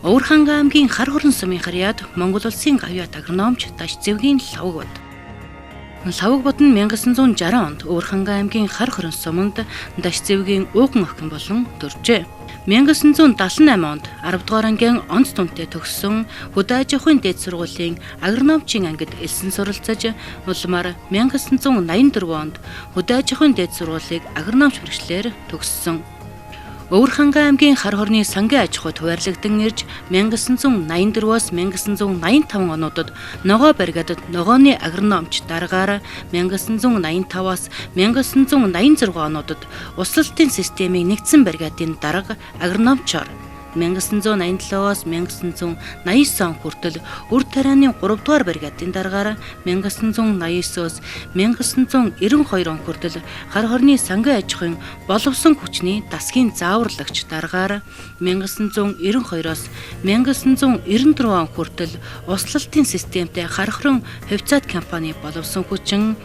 Өвөрхангай аймгийн хар хорон сумын харьяад Монгол улсын гавьяат агрономч Дашцэвгийн лавг бод. Лавг бод нь 1960 онд Өвөрхангай аймгийн хар хорон суманд Дашцэвгийн ууган охин болон төржээ. 1978 онд 10 дугаар ангийн онц дүнтэй төгссөн Хөдөө аж ахуйн дээд сургуулийн агрономчийн ангид элсэн суралцаж улмаар 1984 онд Хөдөө аж ахуйн дээд сургуулийг агрономч мэргэжлэр төгссөн. Өвөрхангай аймгийн хар хорны сангийн аж ахуйд хуваарлагдсан ирж 1984-аас 1985 онуудад ногоо бригадад ногооны агрономч дараагаар 1985-аас 1986 онуудад услалтын системийн нэгдсэн бригадын дарга агрономчоор 1987-аас 1989 он хүртэл үр тарианы 3 дугаар бригадын дараагаар 1989-өөс 1992 он хүртэл хар хорны сангийн аж ахуйн боловсон хүчний дасгийн зааварлагч дараагаар 1992-оос 1994 он хүртэл услалтын системтэй хар хорон хувьцаат компани боловсон хүчин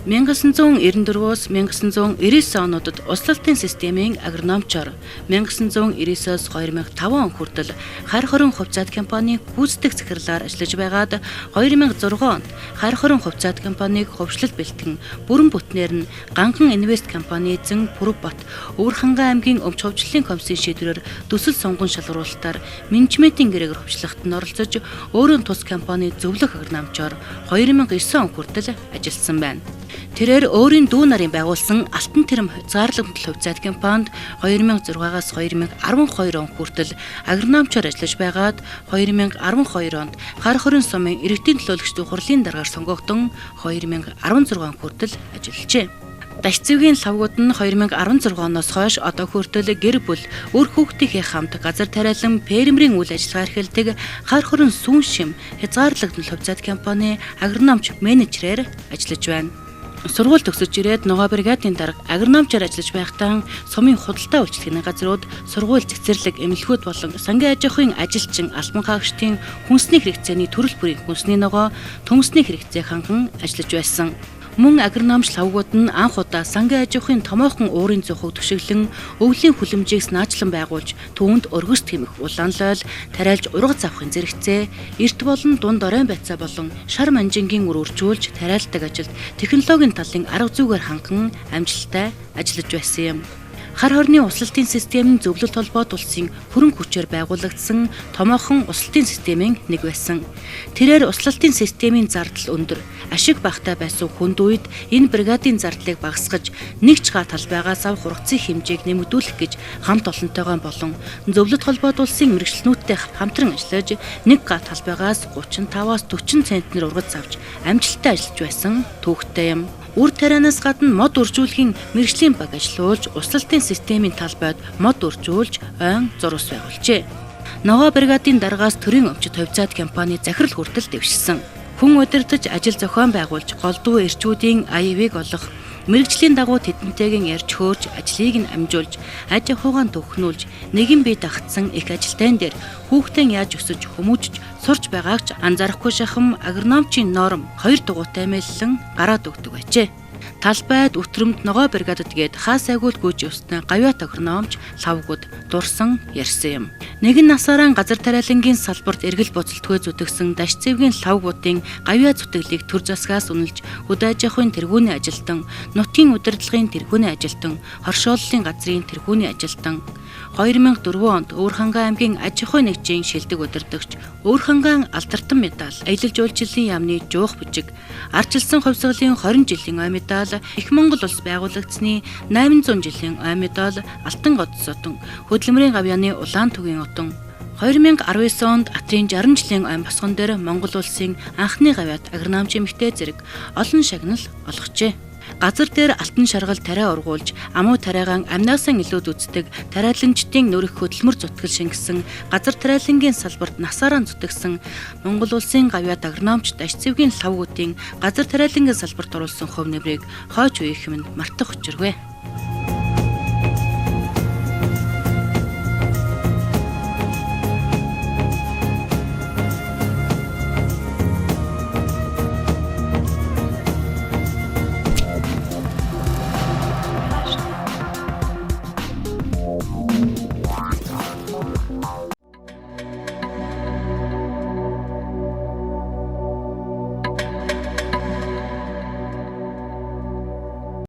1994-өөс 1999 онуудад услалтын системийн агрономчоор 1999-өөс 2005 он хүртэл хар хорон хувьцаат компани гүйцэтгэх захирлаар ажиллаж байгаад 2006 онд хар хорон хувьцаат компанийг хөвшлөлт бэлтгэн бүрэн бүтнээр нь Ганхан инвест компани эзэн Пүрбат Өвөрхангай аймгийн өмч хөгжлийн комиссийн шийдвэрээр төсөл сонгон шалгуулалтаар менежментийн гэрээгээр хөгжлөлтөд нь оролцож өөрийн тус компани зөвлөх агрономчоор 2009 он хүртэл ажилласан байна. Тэрээр өөрийн дүү нарын байгуулсан Алтан тэрэм заарлагмтал хувьцаат компанид 2006-аас 2012 он хүртэл агрономчоор ажиллаж байгаад 2012 онд хар хорин сумын иргэдийн төлөөлөгчдийн хурлын даргаар сонгогдсон 2016 он хүртэл ажиллажээ. Дашцэвгийн лавгууд нь 2016 оноос хойш одоо хүртэл гэр бүл үр хүүхдийнхээ хамт газар тариалан фермерийн үйл ажиллагаа эрхэлдэг хар хорин сүүн шим хязгаарлагдмал хувьцаат компани агрономч менежерээр ажиллаж байна. Сургууль төгсөж ирээд ногоо бригадын дарга агрономчоор ажиллаж байхдаа сумын худалдаа үйлчлэгний газрууд сургууль цэцэрлэг эмнэлгүүд болон сангийн аж ахуйн ажилчин албан хаагчдын хүнсний хэрэгцээний төрөл бүрийн хүнсний ногоо төмөсний хэрэгцээг ханган ажиллаж байсан. Мөн агрономч лавгууд нь анх удаа сангийн аж ахуйн томоохон уурын зөвхөг төшөглөн өвлийн хүлэмжийг наачлан байгуулж түүнд өргөс тэмэх улаан лойл тариалж ургац авахын зэрэгцээ эрт болон дунд оройн байцаа болон шар манжингийн үр үржүүлж тариалдаг ажилд технологийн талын арга зүйгээр ханган амжилттай ажиллаж байсан юм. Хар хорны услалтын системийн зөвлөлт холбоот улсын хөрөнгө хүчээр байгуулагдсан томоохон услалтын системийн нэг байсан. Тэрээр услалтын системийн зардал өндөр, ашиг багатай байсан хүнд үед энэ бригадын зардлыг багасгаж, нэг ч га талбайгаас авах ургацын хэмжээг нэмэгдүүлэх гэж хамт олонтойгоо болон зөвлөлт холбоот улсын мэргэжлэнүүдтэй хамтран ажиллаж, нэг га талбайгаас 35-аас 40 центнер ургац авч амжилттай ажиллаж байсан түүхтэй юм. Үр тарианаас гадна мод үржүүлэхийн мэргэжлийн баг ажиллуулж, услалтын системийн талбайд мод үржүүлж, ойн зурвас байгуулжээ. Ногоо бригадын дараагаас төрийн өмчит хувьцаат компани захирал хүртэл дэвшсэн. Хүн удирдах ажил зохион байгуулж, голдуу эрчүүдийн АИВ-ыг олох, мэргэжлийн дагуу тэдэнтэйгэн ярьж хөөрж, ажлыг нь амжуулж, аж ахуйгаа төвхнүүлж, нэгэн бие дагтсан их ажилтайн дээр хүүхдэн яаж өсөж, хүмүүжж, сурч байгаагч анзаарахгүй шахам агрономчийн норм 2 дугуйтай мэллэн гараад өгдөг байжээ. Талбайд өтрөмд ногоо бригадад гээд хаас агуул гүйж явснаа гавьяат агрономч лавгууд дурсан ярьсан юм. Нэгэн насаараа газар тариалангийн салбарт эргэл боцолтгүй зүтгэсэн Дашцэвгийн лавгуудын гавьяат зүтгэлийг төр засгаас үнэлж Хөдөө аж ахуйн тэргүүний ажилтан, нутгийн удирдлагын тэргүүний ажилтан, хоршооллын газрын тэргүүний ажилтан 2004 онд Өвөрхангай аймгийн аж ахуйн нэгжийн шилдэг удирдагч, Өвөрхангай алдартан медаль, аялал жуулчлалын яамны жуух бичиг, ардчилсан хувьсгалын 20 жилийн ой медаль, Их Монгол улс байгуулагдсны 800 жилийн ой медаль, Алтан годс отон, хөдөлмөрийн гавьяаны улаан түгийн отон 2019 онд Атрын 60 жилийн ой босгон дээр Монгол улсын анхны гавьяат агрономч эмэгтэй зэрэг олон шагнал олгожээ. Газар дээр алтан шаргал тариа ургуулж, амуу тариагаан амнаасаа илүүд үздэг тариаланчдын нөрөх хөдөлмөр зүтгэл шингэсэн газар тариалангийн салбарт насаараа зүтгэсэн Монгол улсын гавьяат агрономч Дашцэвгийн лавгуудын газар тариалангийн салбарт оруулсан хөв нэмрийг хойч үеийнхэн мартах учиргүй.